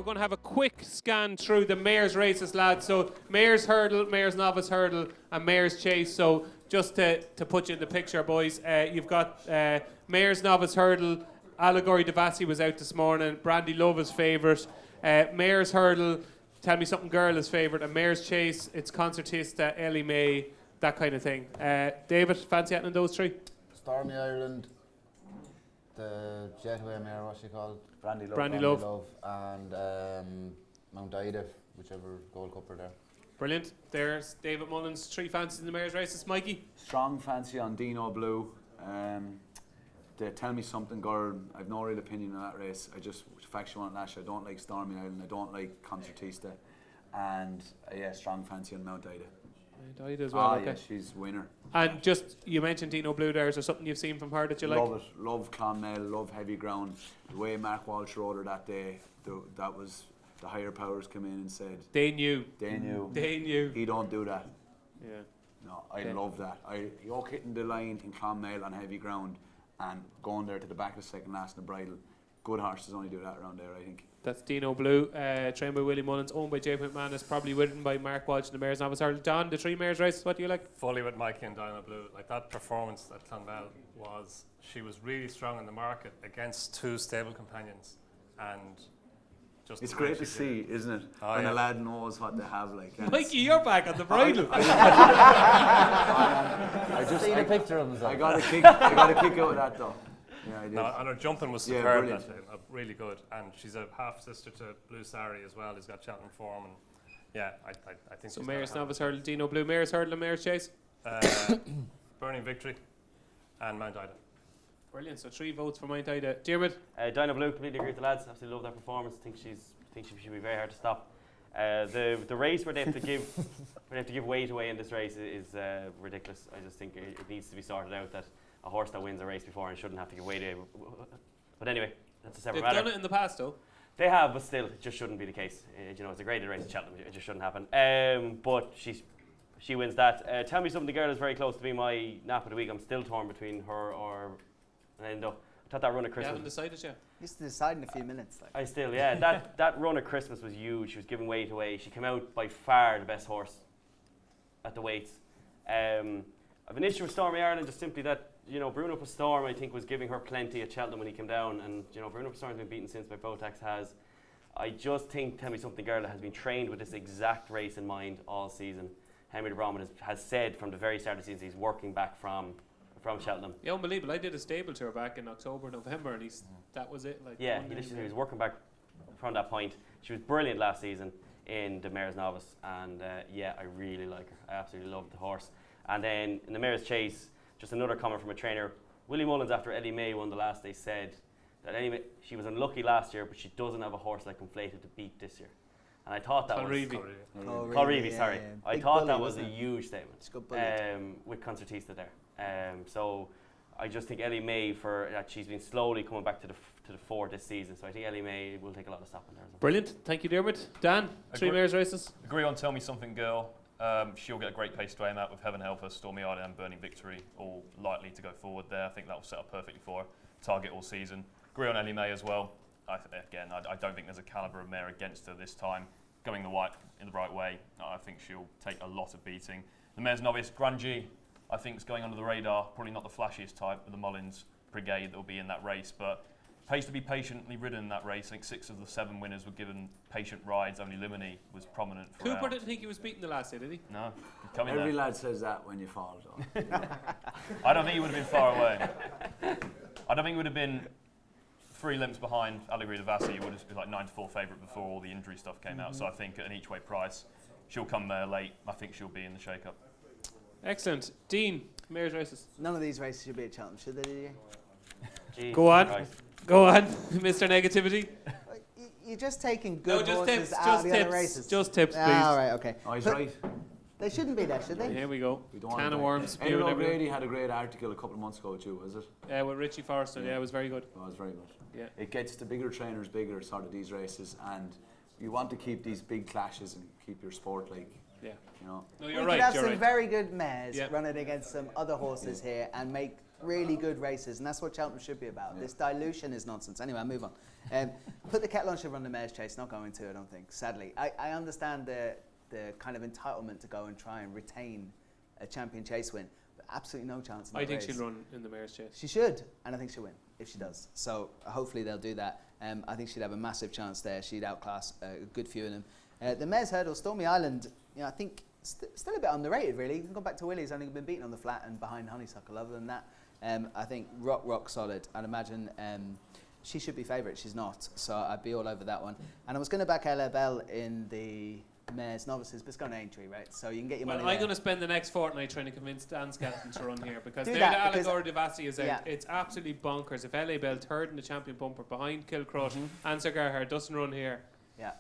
we're going to have a quick scan through the Mayor's races, lads. So Mayor's Hurdle, Mayor's Novice Hurdle, and Mayor's Chase. So just to put you in the picture, boys, you've got Mayor's Novice Hurdle. Allegory Devassi was out this morning. Brandy Love is favourite. Mayor's Hurdle, Tell Me Something Girl is favourite. And Mayor's Chase, it's Concertista, Ellie May, that kind of thing. David, fancy anything in those three? Stormy Ireland, the Jetway Mare, what's she called? Brandy Love. And Mount Ida, whichever Gold Cupper there. Brilliant. There's David Mullins, three fancies in the Mayor's races. Mikey? Strong fancy on Dino Blue. The Tell Me Something Girl, I've no real opinion on that race. I just factual on Lash. I don't like Stormy Island, I don't like Concertista. And strong fancy on Mount Ida. Mount Ida as well, okay. Yeah, she's winner. And just, you mentioned Dino Blue there. Is there something you've seen from her that you like? Love it. Love Clonmel, love Heavy Ground. The way Mark Walsh rode her that day, that was the higher powers come in and said They knew. He don't do that. Yeah. No, I love that. You're hitting the line in Clonmel on Heavy Ground and going there to the back of the second last in the bridle. Good horses only do that around there, I think. That's Dino Blue, trained by Willie Mullins, owned by J. McManus, probably ridden by Mark Walsh in the Mayor's Novice Hurdle. Don, the three Mayor's races, what do you like? Fully with Mikey and Dino Blue. Like that performance at Clonmel she was really strong in the market against two stable companions, and just it's great to see, isn't it? When a lad knows what they have, like. Mikey, you're back on the bridle. I just seen a picture of him. I got a kick out of that though. Yeah, I did. No, and her jumping was superb that day, really good. And she's a half sister to Blue Sari as well. He's got Cheltenham form, and I think. So Mayor's Novice Hurdle, Dino Blue, Mayor's Hurdle, and Mayor's Chase. Burning Victory, and Mount Ida. Brilliant. So 3 votes for Mount Ida. Diarmuid? Dino Blue, completely agree with the lads. Absolutely love that performance. Think she should be very hard to stop. The race where they have to give weight away in this race is ridiculous. I just think it needs to be sorted out that a horse that wins a race before and shouldn't have to give weight away. But anyway, that's a separate matter. They've done it in the past, though. They have, but still, it just shouldn't be the case. It's a graded race at Cheltenham. It just shouldn't happen. But she wins that. Tell Me Something, the girl is very close to being my nap of the week. I'm still torn between her or Endo. I thought that run at Christmas. You haven't decided yet? Used to decide in a few minutes. I still, that run at Christmas was huge. She was giving weight away. She came out by far the best horse at the weights. I've an issue with Stormy Ireland, just simply that Bruno Pastorm, I think, was giving her plenty at Cheltenham when he came down, and Bruno Pastorm's been beaten since by Botax has. I just think Tell Me Something Girl has been trained with this exact race in mind all season. Henry de Bromond has said from the very start of the season he's working back from Cheltenham. Yeah, unbelievable. I did a stable tour back in October, November, and that was it. Like, he was working back from that point. She was brilliant last season in the Mayor's Novice, and I really like her. I absolutely love the horse. And then in the Mayor's Chase, just another comment from a trainer. Willie Mullins, after Ellie May won the last day, said that she was unlucky last year, but she doesn't have a horse like Conflated to beat this year. And I thought that Colreevy, sorry. I thought that was a huge statement with Concertista there. So I just think Ellie May, she's been slowly coming back to the fore this season. So I think Ellie May will take a lot of stopping there as well. Brilliant. Thank you, Diarmuid. Dan, 3 Mayor's races. Agree on Tell Me Something Girl. She'll get a great pace to aim at with Heaven Help Her, Stormy Island and Burning Victory all likely to go forward there. I think that will set up perfectly for her. Target all season. Agree on Ellie May as well. I don't think there's a calibre of mare against her this time. Going in the right way, I think she'll take a lot of beating. The Mayor's Novice, Grungy, I think is going under the radar. Probably not the flashiest type of the Mullins brigade that will be in that race, but pays to be patiently ridden in that race. I think 6 of the 7 winners were given patient rides. Only Limini was prominent throughout. Cooper didn't think he was beaten the last day, did he? No. Every lad says that when you fall. I don't think he would have been far away. I don't think he would have been 3 lengths behind Allegory Devassi. He would have been like 9-4 favourite before all the injury stuff came out. So I think at an each way price, she'll come there late. I think she'll be in the shake-up. Excellent. Dean, Mayor's races. None of these races should be at Cheltenham, should they? Jeez, Go on. Christ. Go on, Mr. Negativity. You're just taking good horses tips, out of the other races. Just tips, please. All right, okay. Oh, he's right. They shouldn't be there, should they? Here we go. We don't Can of worms. Eddie O'Grady had a great article a couple of months ago too, was it? With Richie Forrester, it was very good. Oh, it was very good. Yeah. It gets the bigger trainers bigger, sort of these races, and you want to keep these big clashes and keep your sport like. Yeah. You know. No, you're we right. could have you're some right. very good mares running against some other horses here and make really good races, and that's what Cheltenham should be about. This dilution is nonsense. Anyway, I'll move on. Put the kettle on should run the Mayor's Chase. Not going to, I don't think. Sadly, I understand the kind of entitlement to go and try and retain a champion chase win, but absolutely no chance in that I think race. she'll run in the Mayor's Chase. She should, and I think she'll win if she does. So hopefully they'll do that. I think she'd have a massive chance there. She'd outclass a good few of them. The Mayor's Hurdle, Stormy Island, I think still a bit underrated, really. You can go back to Willie's, only been beaten on the flat and behind Honeysuckle. Other than that, I think rock solid. I'd imagine she should be favourite. She's not, so I'd be all over that one. And I was going to back Ella Bell in the Mayor's Novices, but it's going to Aintree, right? So you can get your money I'm there. going to spend the next fortnight trying to convince Dan Skelton to run here because Do now that, the because- Allegory Devassi is out. Yeah. It's absolutely bonkers. If LA Bell third in the champion bumper behind Kilcrush and Sir Gerhard doesn't run here. Yeah.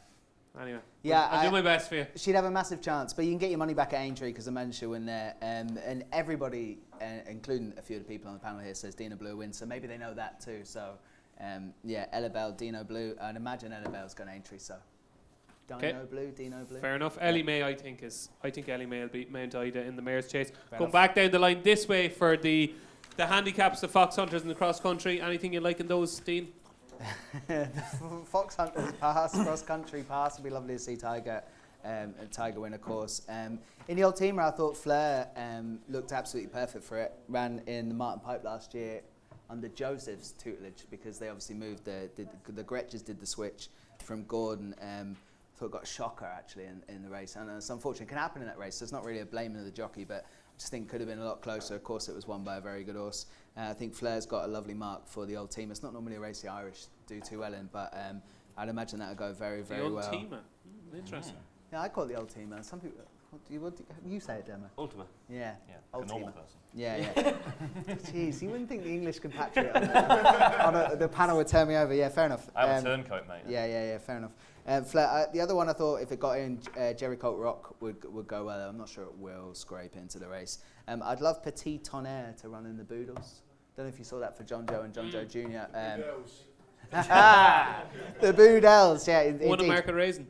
Anyway, Yeah, I'll do my best for you. She'd have a massive chance, but you can get your money back at Aintree because I managed to win there. And everybody, including a few of the people on the panel here, says Dino Blue wins, so maybe they know that too. So, Ella Bell, Dino Blue, and imagine Ella Bell's going Aintree, so Dino Blue, Dino Blue. Fair enough. Ellie May, I think Ellie May will beat Mount Ida in the Mayor's Chase. Fair Going enough. back down the line this way for the handicaps, the Fox Hunters and the cross country. Anything you like in those, Dean? Fox Hunters pass, cross country pass. It'd be lovely to see Tiger. Tiger win, of course. In the old teamer, I thought Fleur looked absolutely perfect for it. Ran in the Martin Pipe last year under Joseph's tutelage because they obviously moved the Gretches did the switch from Gordon. Thought got a shocker actually in the race, and it's unfortunate. It can happen in that race. So it's not really a blaming of the jockey, but I just think it could have been a lot closer. Of course, it was won by a very good horse. I think Flair's got a lovely mark for the old team. It's not normally a race the Irish do too well in, but I'd imagine that'll go very, very the old well. teamer. Interesting. Yeah, I call it the old teamer. Some people, what do you say it, Demo? Ultima. Yeah, Yeah, old a normal teamer. person. Yeah. Jeez, you wouldn't think the English compatriot on the panel would turn me over. Yeah, fair enough. I have a turncoat, mate. Yeah, fair enough. Flair, the other one I thought if it got in, Jerry Colt Rock would go well. I'm not sure it will scrape into the race. I'd love Petit Tonnerre to run in the Boodles. Don't know if you saw that for John Joe and John Joe Jr. The Boodles, yeah. Won indeed. American Raisin.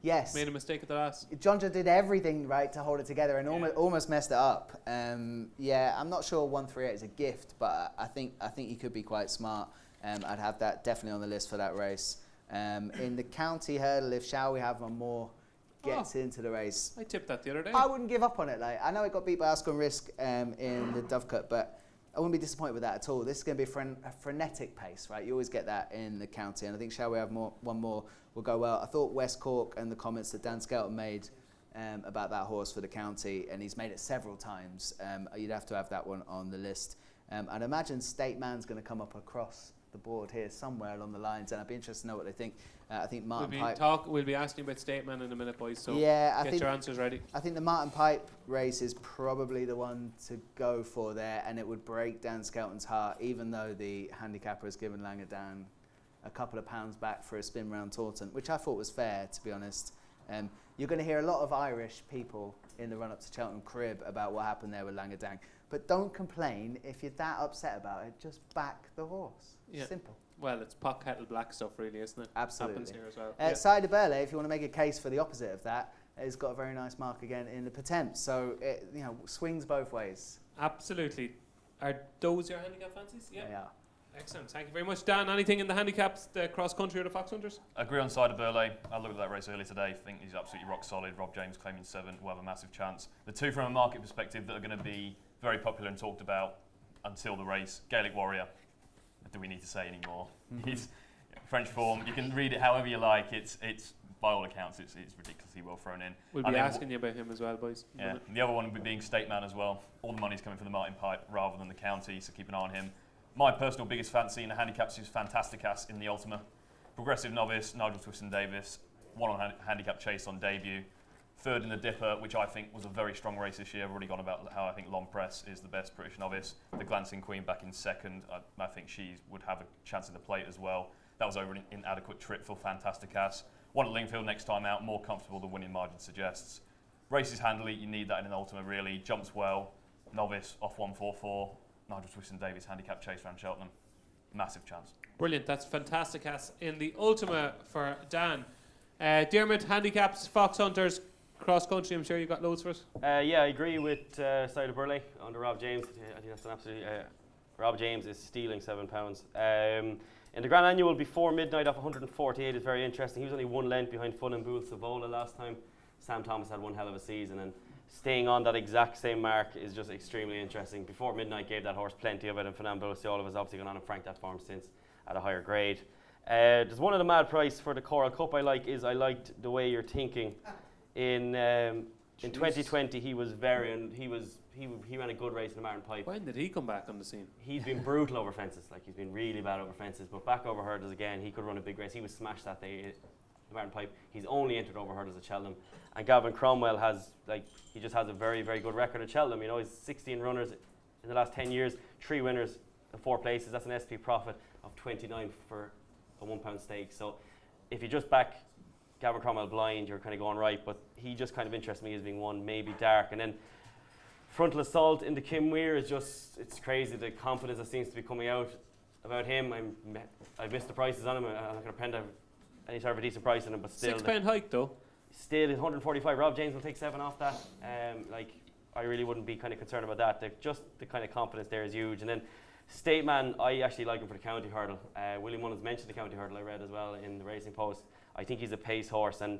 Yes. Made a mistake at the last. John Joe did everything right to hold it together and almost messed it up. Yeah, I'm not sure 138 is a gift, but I think he could be quite smart. I'd have that definitely on the list for that race. In the county hurdle, if Shall We Have One More gets into the race, I tipped that the other day. I wouldn't give up on it. Like I know it got beat by Ascot Risk in the Dovecote, but I wouldn't be disappointed with that at all. This is going to be a frenetic pace, right? You always get that in the county, and I think Shall We Have One More will go well. I thought West Cork and the comments that Dan Skelton made about that horse for the county, and he's made it several times. You'd have to have that one on the list. I'd imagine State Man's going to come up across the board here somewhere along the lines, and I'd be interested to know what they think. I think Martin Pipe. We'll be asking about State Man in a minute, boys. So Yeah, I get think your answers ready. I think the Martin Pipe race is probably the one to go for there, and it would break Dan Skelton's heart, even though the handicapper has given Langadan a couple of pounds back for a spin round Taunton, which I thought was fair, to be honest. You're going to hear a lot of Irish people in the run-up to Cheltenham crib about what happened there with Langadan, but don't complain if you're that upset about it. Just back the horse. Yeah. Simple. Well, it's pot kettle black stuff, really, isn't it? Absolutely. Happens here as well. Side of Burley, if you want to make a case for the opposite of that, has got a very nice mark again in the Potemps. So it swings both ways. Absolutely. Are those your handicap fancies? Yeah. They are. Excellent. Thank you very much, Dan. Anything in the handicaps, the cross country or the Fox Hunters? Agree on side of Burley. I looked at that race earlier today. I think he's absolutely rock solid. Rob James claiming 7 will have a massive chance. The two from a market perspective that are going to be very popular and talked about until the race, Gaelic Warrior. Do we need to say any more? He's French form. You can read it however you like. It's by all accounts, it's ridiculously well thrown in. We'll And be then asking you about him as well, boys. Yeah, and the other one would be being State Man as well. All the money's coming from the Martin Pipe rather than the county, so keep an eye on him. My personal biggest fancy in the handicaps is Fantasticas in the Ultima. Progressive novice, Nigel Twiston-Davis, won on handicap chase on debut. Third in the Dipper, which I think was a very strong race this year. I've already gone about how I think Long Press is the best British novice. The Glancing Queen back in second. I think she would have a chance in the plate as well. That was over an inadequate trip for Fantasticas. One at Lingfield next time out, more comfortable than winning margin suggests. Races handily, you need that in an Ultima really. Jumps well, novice off 144. Nigel Twiston-Davis handicap chase around Cheltenham. Massive chance. Brilliant. That's fantastic. In the Ultima for Dan. Diarmuid, handicaps, Fox Hunters, cross country. I'm sure you got loads for us. Yeah, I agree with Side of Burley under Rob James. I think that's an absolutely Rob James is stealing £7. In the Grand Annual before midnight off 148 is very interesting. He was only 1 length behind Fun and Booth Savola last time. Sam Thomas had one hell of a season, and staying on that exact same mark is just extremely interesting. Before midnight gave that horse plenty of it, and Fernando Bulaciolo has obviously gone on and franked that form since at a higher grade. There's one of the mad price for the Coral Cup I liked the way you're thinking. In 2020 he ran a good race in the Martin Pipe. When did he come back on the scene? He's been brutal over fences, like he's been really bad over fences, but back over hurdles again, he could run a big race. He was smashed that day, the Martin Pipe. He's only entered over hurdles at Cheltenham. And Gavin Cromwell he just has a very, very good record at Cheltenham. You know, he's 16 runners in the last 10 years, 3 winners and 4 places. That's an SP profit of 29 for a £1 stake. So if you just back Gavin Cromwell blind, you're kind of going right, but he just kind of interests me as being one, maybe dark. And then Frontal Assault in the Kim Weir is just, it's crazy the confidence that seems to be coming out about him. I've missed the prices on him. I'm not going to pen any sort of a decent price on him, but still. £6 hike though. Still 145. Rob James will take 7 off that. I really wouldn't be kind of concerned about that. Just the kind of confidence there is huge. And then Stateman, I actually like him for the county hurdle. William Mullins mentioned the county hurdle I read as well in the Racing Post. I think he's a pace horse, and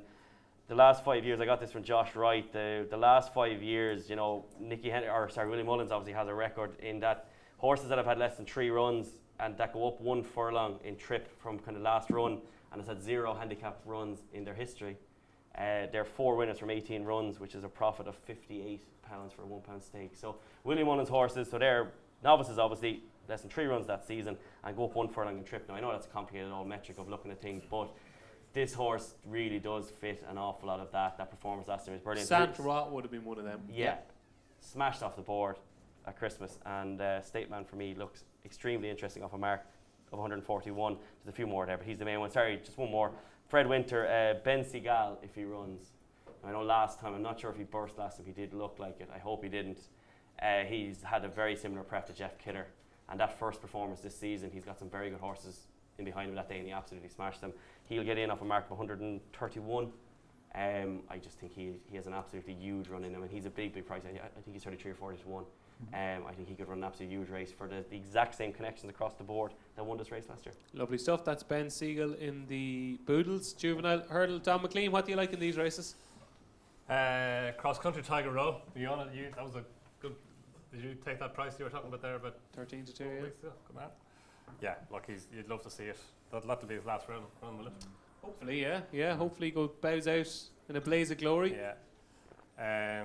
the last 5 years, I got this from Josh Wright, the last 5 years, you know, William Mullins obviously has a record in that horses that have had less than 3 runs and that go up 1 furlong in trip from kind of last run, and has had 0 handicap runs in their history. They're 4 winners from 18 runs, which is a profit of £58 for a £1 stake. So William Mullins horses, so they're novices obviously, less than 3 runs that season, and go up 1 furlong in trip. Now I know that's a complicated old metric of looking at things, but this horse really does fit an awful lot of that. That performance last year was brilliant. Sant Rot would have been one of them. Yeah, smashed off the board at Christmas, and Stateman for me looks extremely interesting off a mark of 141. There's a few more there, but he's the main one. Sorry, just one more. Fred Winter, Ben Seagal, if he runs. I know last time, I'm not sure if he burst last time, he did look like it. I hope he didn't. He's had a very similar prep to Jeff Kidder, and that first performance this season, he's got some very good horses in behind him that day, and he absolutely smashed them. He'll get in off a mark of 131. I just think he has an absolutely huge run in him, and he's a big price. I think he's 33 or 40 to 1. I think he could run an absolute huge race for the exact same connections across the board that won this race last year. Lovely stuff. That's Ben Siegel in the Boodles Juvenile Hurdle. Donn McClean, what do you like in these races? Cross Country Tiger Row. That was a good. Did you take that price you were talking about there about 13 to 2. 4 weeks ago? Good man. Yeah, look, you'd love to see it. That'll be his last run, will it? Hopefully, yeah. Hopefully, he bows out in a blaze of glory. Yeah.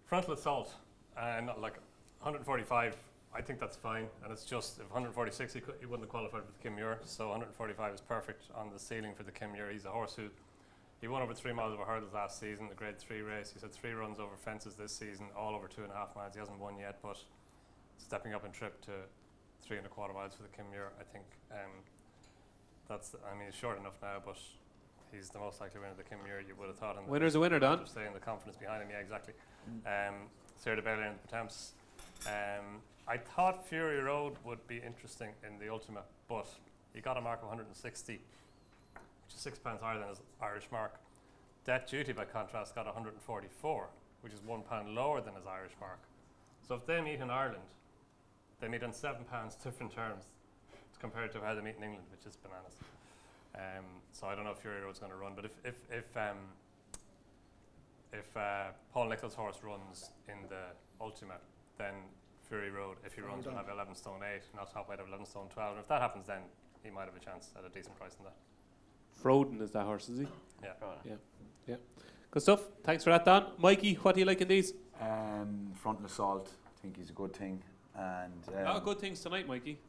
Frontal Assault, not like 145. I think that's fine, and it's just if 146 he wouldn't have qualified for the Kim Muir, so 145 is perfect on the ceiling for the Kim Muir. He's a horse he won over 3 miles over hurdles last season, the Grade 3 race. He's had 3 runs over fences this season, all over 2.5 miles. He hasn't won yet, but stepping up in trip to 3.25 miles for the Kim Muir, I think he's short enough now, but he's the most likely winner of the Kim Muir, you would have thought. Winner's a winner, Don. Just saying the confidence behind him, yeah, exactly. Sarah de Bellier and the Temps. I thought Fury Road would be interesting in the Ultima, but he got a mark of 160, which is £6 higher than his Irish mark. Debt Duty, by contrast, got 144, which is £1 lower than his Irish mark. So if they meet in Ireland, they meet on £7 different terms compared to how they meet in England, which is bananas. So I don't know if Fury Road's going to run, but if Paul Nicholls' horse runs in the Ultima, then Fury Road, if he runs, will have 11 stone 8, not top weight of 11 stone 12. And if that happens, then he might have a chance at a decent price in that. Froden is that horse, is he? Yeah. Yeah. Good stuff. Thanks for that, Don. Mikey, what do you like in these? Frontal Assault, I think he's a good thing. And A lot of good things tonight, Mikey.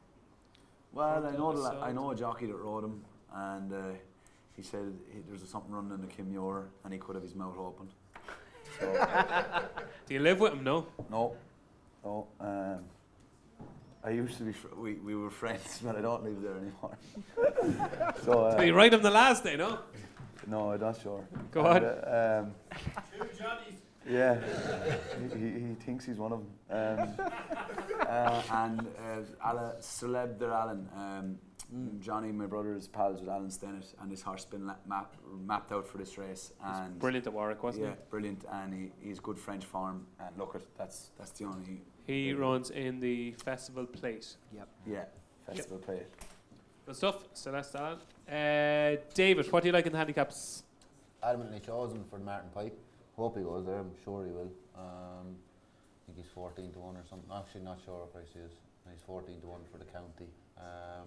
well, Frontal I know a Assault. jockey that rode him, and he said there's something running in the Kim Muir, and he could have his mouth open. So Do you live with him? No. no. I used to be. We were friends, but I don't live there anymore. So Did you ride him the last day? No. no, I'm not sure. Go on. Yeah, he thinks he's one of them. Celeb der Alan. Johnny, my brother, is pals with Alan Stennett, and this horse has been mapped out for this race. And Brilliant at Warwick, wasn't yeah, brilliant, and he's good French form. And look, that's the only He runs in the Festival Plate. Yeah, Festival Plate. Good stuff. So that's that. David, what do you like in the handicaps? Adamantly chosen for the Martin Pipe. Hope he goes there. I'm sure he will. I think he's 14 to 1 or something. Actually, not sure what price he is. He's 14 to 1 for the county. A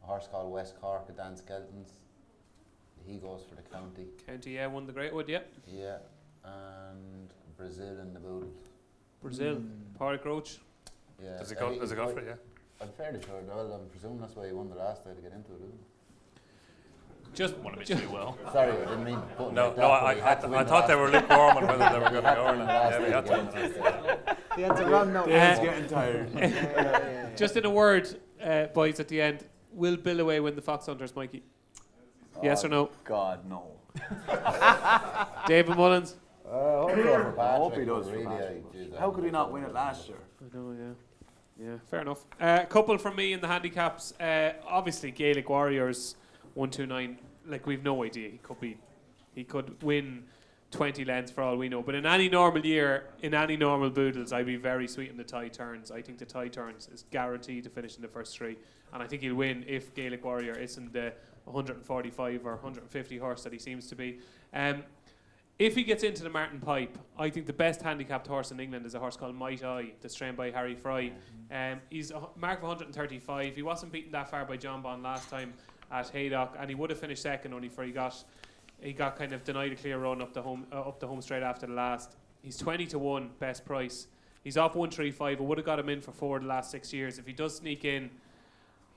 horse called West Cork at Dan Skelton's. He goes for the county. County, yeah, won the Great Wood, yeah. Yeah, and Brazil in the Boodles. Brazil, Park Roach. Yeah. Does it go for it? Yeah. I'm fairly sure. Well, I'm presuming that's why he won the last day to get into it, isn't it? Just Won a bit too well. Sorry, I didn't mean to put it No, like that, no, but he had to win I the thought they last were day. lukewarm on whether they were going to go or He not. had Yeah, to we had to. win the last day. He had to run no. Dave's getting tired. Just in a word, boys, at the end, will Bill Away win the Fox Hunters, Mikey? Yes or no? God, no. David Mullins? Hope so for I hope Patrick, he does but for really, Patrick. geez, How could he not win it last year? I know, yeah. Yeah, fair enough. A couple from me in the handicaps. Obviously, Gaelic Warriors 129. Like, we've no idea. He could win 20 lengths for all we know. But in any normal year, in any normal Boodles, I'd be very sweet in the tie turns. I think the tie turns is guaranteed to finish in the first three. And I think he'll win if Gaelic Warrior isn't the 145 or 150 horse that he seems to be. If he gets into the Martin Pipe, I think the best handicapped horse in England is a horse called Might Eye, that's trained by Harry Fry. He's a mark of 135. He wasn't beaten that far by John Bond last time at Haydock, and he would have finished second only for he got kind of denied a clear run up the home straight after the last. He's 20 to 1 best price. He's off 135. I would have got him in for 4 the last 6 years. If he does sneak in,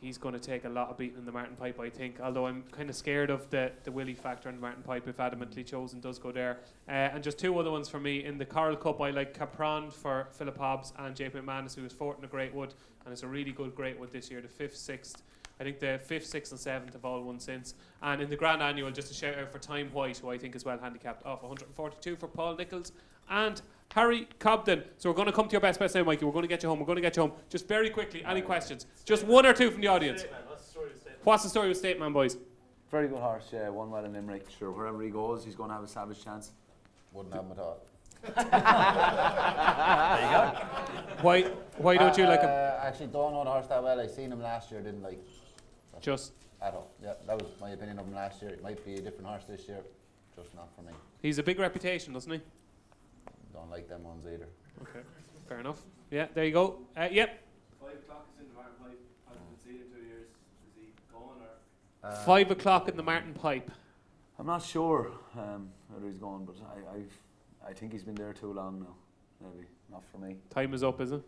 he's going to take a lot of beating in the Martin Pipe, I think. Although I'm kind of scared of the Willie factor in the Martin Pipe if Adamantly Chosen does go there. And just two other ones for me. In the Coral Cup, I like Capron for Philip Hobbs and JP McManus, who was fourth in the Great Wood. And it's a really good Great Wood this year, the 5th, 6th. I think the 5th, 6th and 7th have all won since. And in the Grand Annual, just a shout out for Time White, who I think is well handicapped, off 142 for Paul Nichols and Harry Cobden. So we're going to come to your best now, Mikey. We're going to get you home. Just very quickly, any questions? Just one or two from the audience. What's the story with State Man, boys? Very good horse, yeah. Won well in Limerick. Sure, wherever he goes, he's going to have a savage chance. Wouldn't have him at all. Why don't you like him? I actually don't know the horse that well. I seen him last year, didn't like. Just At all. Yeah, that was my opinion of him last year. It might be a different horse this year, just not for me. he's a big reputation, doesn't he? Don't like them ones either. Okay, fair enough. Yeah, there you go. Yep. 5 o'clock is in the Martin Pipe. I haven't seen him 2 years. Is he going or? 5 o'clock in the Martin Pipe. I'm not sure whether he's going, but I think he's been there too long now. Maybe not for me. Time is up, is it?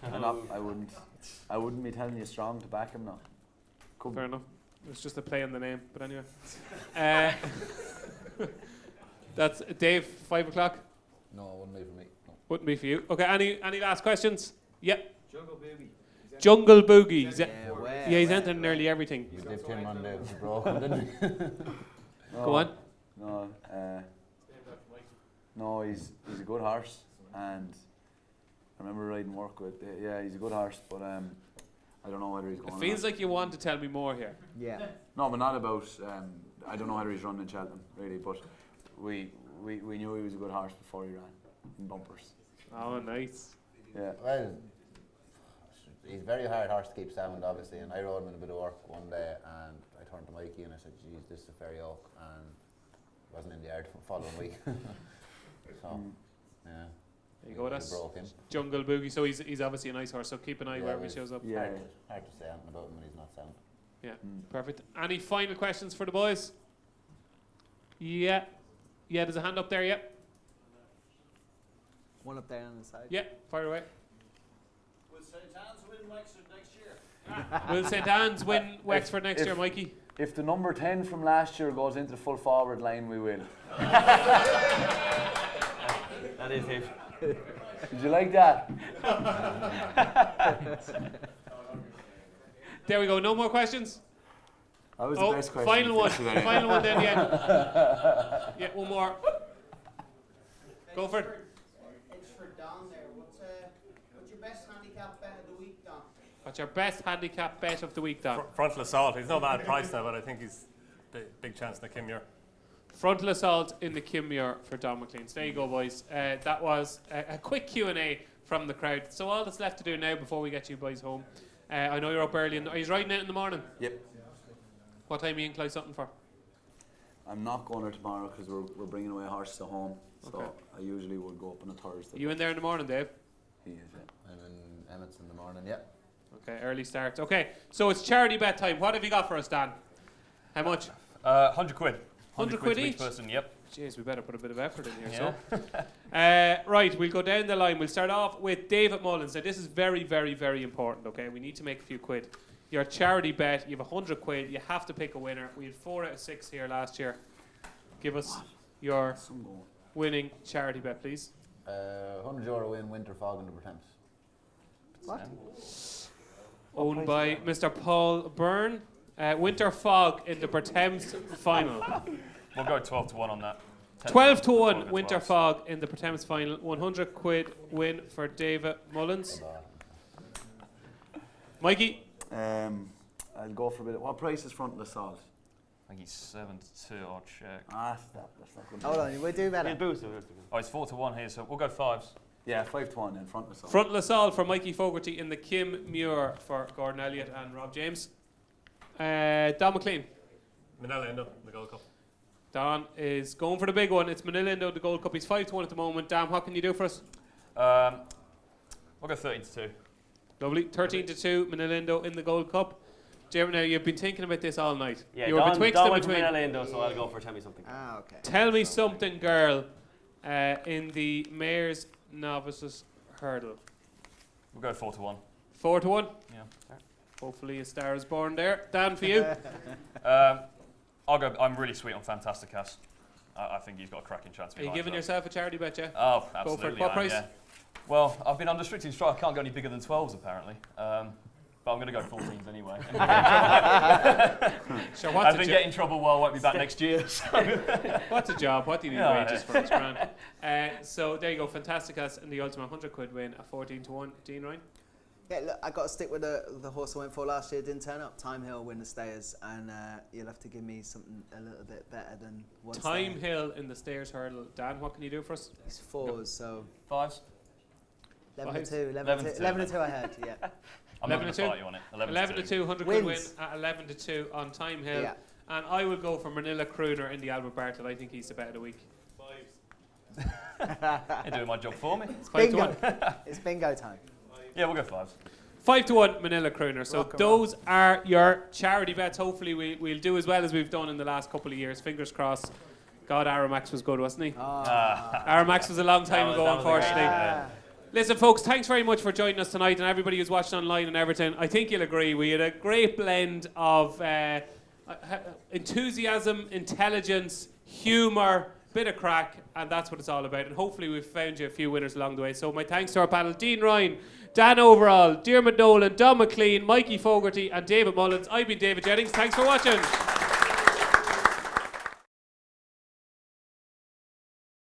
I wouldn't be telling you strong to back him now. Could Fair enough. It's just a play on the name, but anyway. That's Dave. 5 o'clock. No, it wouldn't be for me. No. Wouldn't be for you. Okay. Any last questions? Yep. Jungle Baby. Jungle Boogie. Yeah, He's entered nearly everything. You dipped him on the broken, didn't you? Go on. No, he's a good horse, and I remember riding work with. Yeah, he's a good horse, but I don't know whether he's going. It feels like you want to tell me more here. Yeah. No, but not about. I don't know whether he's running in Cheltenham really, but we knew he was a good horse before he ran in bumpers. Oh, nice. Yeah. Well, he's a very hard horse to keep sound, obviously, and I rode him in a bit of work one day, and I turned to Mikey and I said, "Geez, this is a Ferry Oak," and wasn't in the yard for the following week. So, yeah. There you go. That's broke him. Jungle Boogie. So he's obviously a nice horse. So keep an eye wherever he shows up. Yeah. Hard to say anything about him when he's not sound. Yeah. Perfect. Any final questions for the boys? Yeah. Yeah. There's a hand up there. Yeah. One up there on the side. Yeah. Fire away. Will St. Anne's win Wexford next year? Will St. Anne's win Wexford next year, Mikey? If the number 10 from last year goes into the full forward line, we will. That is it. Did you like that? There we go. No more questions? That was the best question. Final one. today. Final one then, yeah. Yeah, one more. Go for it. It's for Don there. What's your best handicap bet of the week, Don? What's your best handicap bet of the week, Don? Frontal assault. He's no bad price now, but I think he's big chance in the Kim Muir. Frontal assault in the Kimmuir for Donn McClean. So there you go, boys. That was a quick Q&A from the crowd. So all that's left to do now before we get you boys home. I know you're up early. Are you riding out in the morning? Yep. What time are you in Clydesutton for? I'm not going there tomorrow because we're bringing away horses to home. So Okay. I usually would go up on a Thursday. You in there in the morning, Dave? He is, yeah. I'm in Emmets in the morning, yeah. Okay, early start. Okay, so it's charity bet time. What have you got for us, Dan? How much? 100 quid. 100 quid to each? person, yep. Jeez, we better put a bit of effort in here. Yeah. So, right, we'll go down the line. We'll start off with David Mullins. Now, this is very, very, very important, okay? We need to make a few quid. Your charity bet, you have 100 quid. You have to pick a winner. We had 4 out of 6 here last year. Give us your winning charity bet, please. €100 win, winter fog in the Thames. What? Owned by Mr. Paul Byrne. Winter fog in the Thames final. We'll go 12 to 1 on that. 12 to 1 12 winter as fog in the Thames final. 100 quid win for David Mullins. Mikey? I'll go for a bit. What price is Frontal assault? I think he's 7 to 2. I'll check. That's not good. Hold on, we do better. He'll boost it. Oh, it's 4 to 1 here, so we'll go 5s. Yeah, 5 to 1 then Frontal assault. Frontal assault for Mikey Fogarty in the Kimmuir for Gordon Elliott and Rob James. Donn McClean. Manila Indo, the Gold Cup. Don is going for the big one. It's Manila Indo, the Gold Cup. He's 5 to 1 at the moment. Dan, what can you do for us? We'll go 13 to 2. Lovely. 13 to 2, Manila Indo in the Gold Cup. Jeremy, now you've been thinking about this all night. Yeah, you were betwixt Don and went for between. Manila Indo, so I'll go for Tell Me Something. Ah, okay. Tell me something, girl, in the Mayor's Novices Hurdle. We'll go 4 to 1. 4 to 1. Yeah. Hopefully a star is born there. Dan, for you? I'll go. I'm really sweet on Fantasticas. I think he's got a cracking chance. Are you giving yourself a charity bet, yeah? Oh, Go for it. absolutely. What I am, price? yeah. Well, I've been under strict instruction. I can't go any bigger than 12s apparently. But I'm going to go 14s anyway. Sure, I've what's been a getting in trouble while I won't be back next year. So. what's a job? What do you need Yeah, wages for? It's grand. So there you go. Fantasticas in the ultimate 100 quid win, a 14 to 1. Dean Ryan? Yeah, look, I got to stick with the horse I went for last year. Didn't turn up. Time Hill win the Stayers, and you'll have to give me something a little bit better than one. Time stayer. Hill in the Stairs Hurdle. Dan, what can you do for us? It's 4s, so 5s. 11 to 2. 11 to 2, 11 to 2 I had, yeah. I'm not 11 going to to 2. fight you on it. 11 to 2, 100 quid win Wins. at 11 to 2 on Time Hill. Yeah. And I will go for Manila Crooner in the Albert Bartlett. I think he's the bet of the week. You're doing my job for me. It's 5 to bingo. 1. It's bingo time. Yeah, we'll go 5s. 5 to 1 Manila Crooner. So Rock and those are your charity bets. Hopefully we'll do as well as we've done in the last couple of years. Fingers crossed. God, Aramax was good, wasn't he? Aramax was a long time ago, that was a great unfortunately. bet. Listen, folks, thanks very much for joining us tonight, and everybody who's watching online and everything. I think you'll agree we had a great blend of enthusiasm, intelligence, humour, bit of crack, and that's what it's all about. And hopefully we've found you a few winners along the way. So my thanks to our panel: Dean Ryan, Dan Overall, Diarmuid Nolan, Donn McClean, Mikey Fogarty, and David Mullins. I've been David Jennings. Thanks for watching.